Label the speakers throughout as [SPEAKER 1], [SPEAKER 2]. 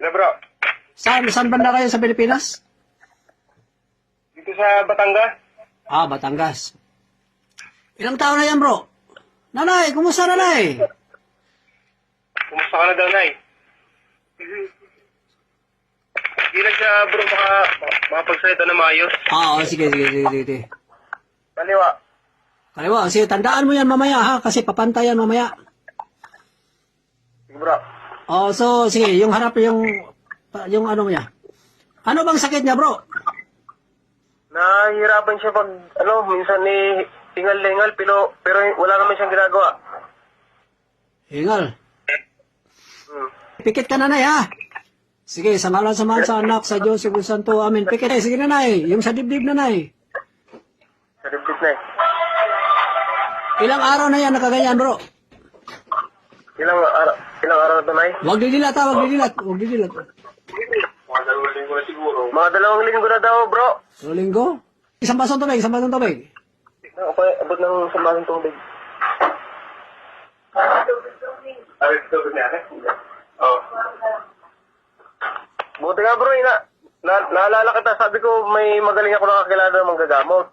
[SPEAKER 1] Na bro,
[SPEAKER 2] Saan banda kayo sa Pilipinas?
[SPEAKER 1] dito sa Batangas.
[SPEAKER 2] Ah, Batangas. Ilang taon na yan, bro? Nanay, kumusta nanay?
[SPEAKER 1] Kumusta ka na daw, Nay? Hindi lang siya bro makapagsalita na maayos.
[SPEAKER 2] Oo, sige.
[SPEAKER 1] Kaliwa.
[SPEAKER 2] Kaliwa, sige, tandaan mo yan mamaya ha, kasi papantayan mamaya.
[SPEAKER 1] Sige bro.
[SPEAKER 2] Oh, so, sige, yung harap yung ano niya. Ano bang sakit niya, bro?
[SPEAKER 1] Nahihirapan siya pag, minsan ni tingal-lingal, pero wala naman siyang ginagawa.
[SPEAKER 2] Hingal.
[SPEAKER 1] Hmm.
[SPEAKER 2] Pikit ka nanay ha. Sige, sa ngalan sa anak, sa Diyos, sa Santo, amin. Pikit eh, sige nanay, yung sa dibdib nanay.
[SPEAKER 1] Sa dibdib na
[SPEAKER 2] Ilang araw na yan nakaganyan, bro?
[SPEAKER 1] Ilang araw na ito, Nay?
[SPEAKER 2] Huwag didilat ha, huwag didilat.
[SPEAKER 1] Mga 2 linggo na siguro. Mga 2 linggo na daw, bro.
[SPEAKER 2] So, linggo? Isang basong tubig.
[SPEAKER 1] Abot ng sambasang tubig. Abot tubig na rin? Oo. Buti nga bro, naalala kita, sabi ko may magaling ako nakakilala ng manggagamot.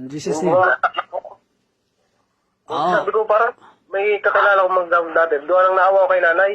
[SPEAKER 2] Jesus name. Oo.
[SPEAKER 1] Sabi ko parang may kakilala akong manggagamot dati. Doon ang naawa ko kay nanay.